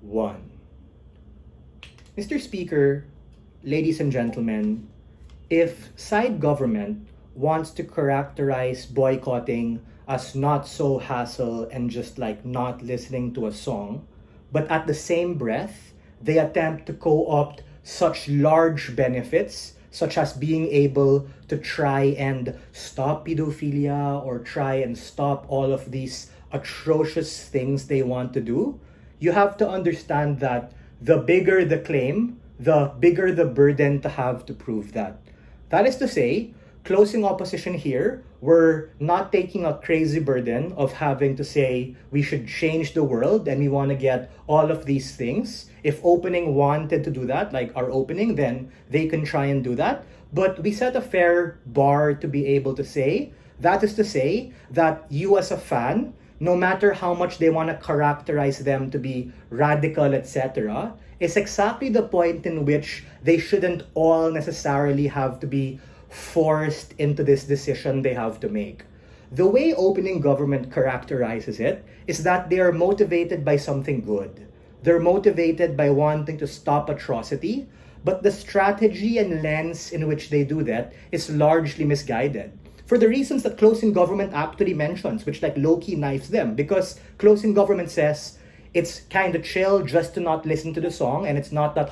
1. Mr. Speaker, ladies and gentlemen, if side government wants to characterize boycotting as not so hassle and just like not listening to a song, but at the same breath, they attempt to co-opt such large benefits such as being able to try and stop pedophilia or try and stop all of these atrocious things they want to do, you have to understand that the bigger the claim, the bigger the burden to have to prove that. That is to say, closing opposition here, we're not taking a crazy burden of having to say we should change the world and we want to get all of these things. If opening wanted to do that, like our opening, then they can try and do that. But we set a fair bar to be able to say, that is to say that you as a fan, no matter how much they want to characterize them to be radical, etc., is exactly the point in which they shouldn't all necessarily have to be forced into this decision they have to make. The way opening government characterizes it is that they are motivated by something good. They're motivated by wanting to stop atrocity, but the strategy and lens in which they do that is largely misguided. For the reasons that closing government actually mentions, which like low-key knives them, because closing government says it's kind of chill just to not listen to the song and it's not that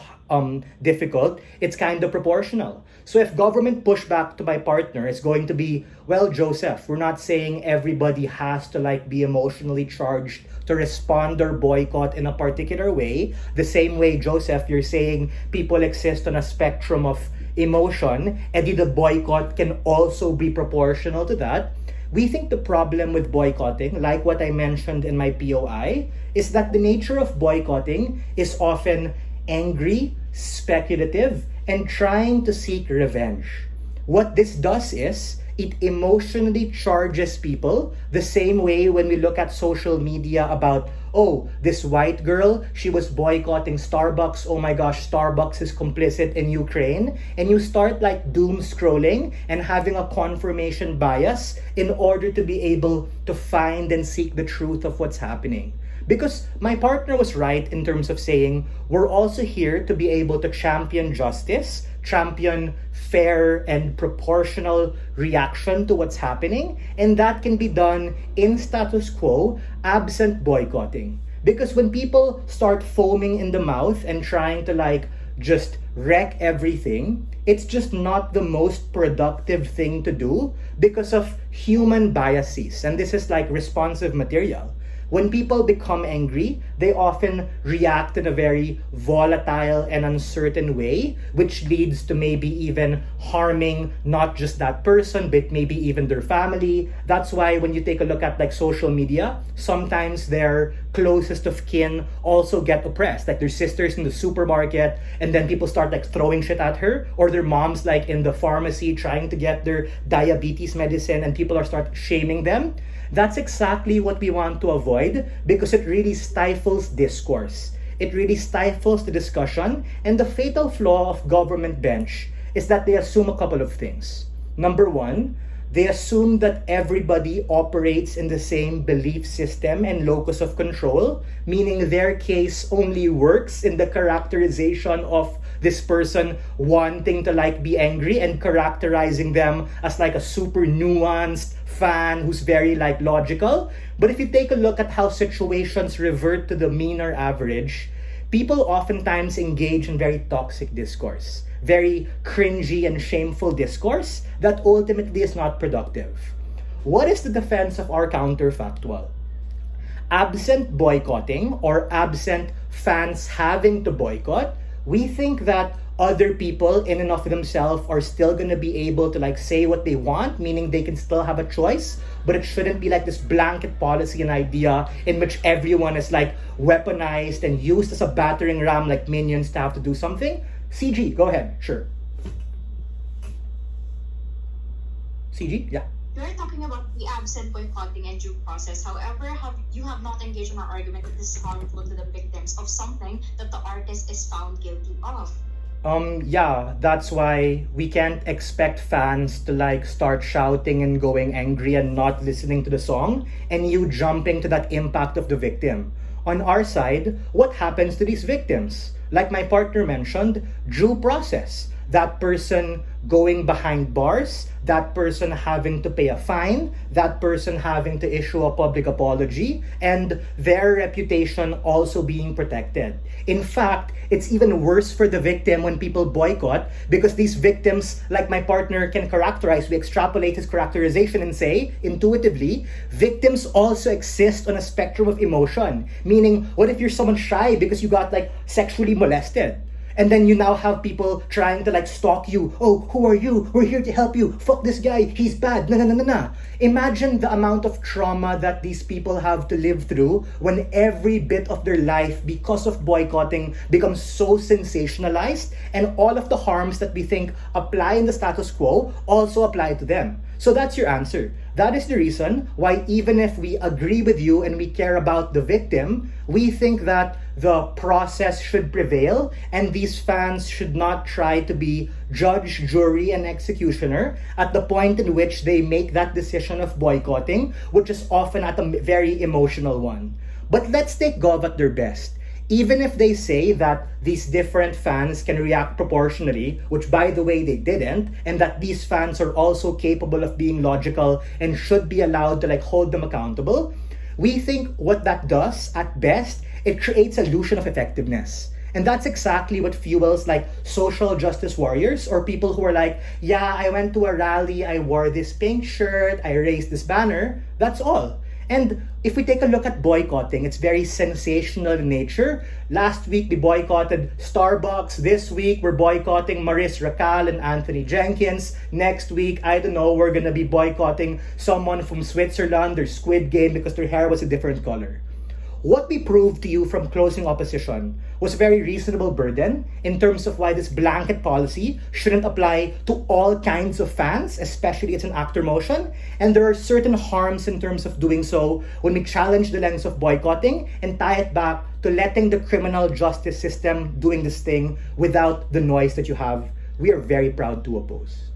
difficult, it's kind of proportional. So if government pushback to my partner is going to be, well, Joseph, we're not saying everybody has to like be emotionally charged to respond or boycott in a particular way. The same way, Joseph, you're saying people exist on a spectrum of emotion, and the boycott can also be proportional to that. We think the problem with boycotting, like what I mentioned in my POI, is that the nature of boycotting is often angry, speculative, and trying to seek revenge. What this does is, it emotionally charges people the same way when we look at social media about, oh, this white girl, she was boycotting Starbucks, oh my gosh, Starbucks is complicit in Ukraine, and you start like doom scrolling and having a confirmation bias in order to be able to find and seek the truth of what's happening. Because my partner was right in terms of saying, we're also here to be able to champion justice, champion fair and proportional reaction to what's happening, and that can be done in status quo, absent boycotting. Because when people start foaming in the mouth and trying to like just wreck everything, it's just not the most productive thing to do because of human biases. And this is like responsive material. When people become angry, they often react in a very volatile and uncertain way, which leads to maybe even harming not just that person, but maybe even their family. That's why when you take a look at like social media, sometimes their closest of kin also get oppressed. Like their sisters in the supermarket, and then people start like throwing shit at her, or their moms like in the pharmacy trying to get their diabetes medicine, and people are start shaming them. That's exactly what we want to avoid because it really stifles discourse. It really stifles the discussion, and the fatal flaw of government bench is that they assume a couple of things. Number one, they assume that everybody operates in the same belief system and locus of control, meaning their case only works in the characterization of this person wanting to like be angry and characterizing them as like a super nuanced fan who's very like logical. But if you take a look at how situations revert to the meaner average, people oftentimes engage in very toxic discourse, very cringy and shameful discourse that ultimately is not productive. What is the defense of our counterfactual? Absent boycotting or absent fans having to boycott, we think that other people in and of themselves are still going to be able to like say what they want, meaning they can still have a choice, but it shouldn't be like this blanket policy and idea in which everyone is like weaponized and used as a battering ram like minions to have to do something. CG, go ahead. Sure. CG? Yeah. You're talking about the absent boycotting and due process. However, you have not engaged in our argument that this is harmful to the victims of something that the artist is found guilty of. Yeah, that's why we can't expect fans to like start shouting and going angry and not listening to the song and you jumping to that impact of the victim. on our side, what happens to these victims? Like my partner mentioned, due process. That person going behind bars, that person having to pay a fine, that person having to issue a public apology, and their reputation also being protected. In fact, it's even worse for the victim when people boycott, because these victims, like my partner can characterize, we extrapolate his characterization and say, intuitively, victims also exist on a spectrum of emotion. Meaning, what if you're someone shy because you got like sexually molested? And then you now have people trying to like stalk you. Oh, who are you? We're here to help you. Fuck this guy. He's bad. Na na na na na. Imagine the amount of trauma that these people have to live through when every bit of their life, because of boycotting, becomes so sensationalized, and all of the harms that we think apply in the status quo also apply to them. So that's your answer. That is the reason why, even if we agree with you and we care about the victim, we think that the process should prevail and these fans should not try to be judge, jury, and executioner at the point in which they make that decision of boycotting, which is often at a very emotional one. But let's take Gov at their best. Even if they say that these different fans can react proportionally, which by the way they didn't, and that these fans are also capable of being logical and should be allowed to like hold them accountable, we think what that does at best, it creates an illusion of effectiveness. And that's exactly what fuels like social justice warriors or people who are like, yeah, I went to a rally, I wore this pink shirt, I raised this banner. That's all. And if we take a look at boycotting, it's very sensational in nature. Last week, we boycotted Starbucks. This week, we're boycotting Maris Racal and Anthony Jenkins. Next week, I don't know, we're gonna be boycotting someone from Switzerland or Squid Game because their hair was a different color. What we proved to you from closing opposition was a very reasonable burden in terms of why this blanket policy shouldn't apply to all kinds of fans, especially it's an actor motion. And there are certain harms in terms of doing so when we challenge the lens of boycotting and tie it back to letting the criminal justice system doing this thing without the noise that you have. We are very proud to oppose.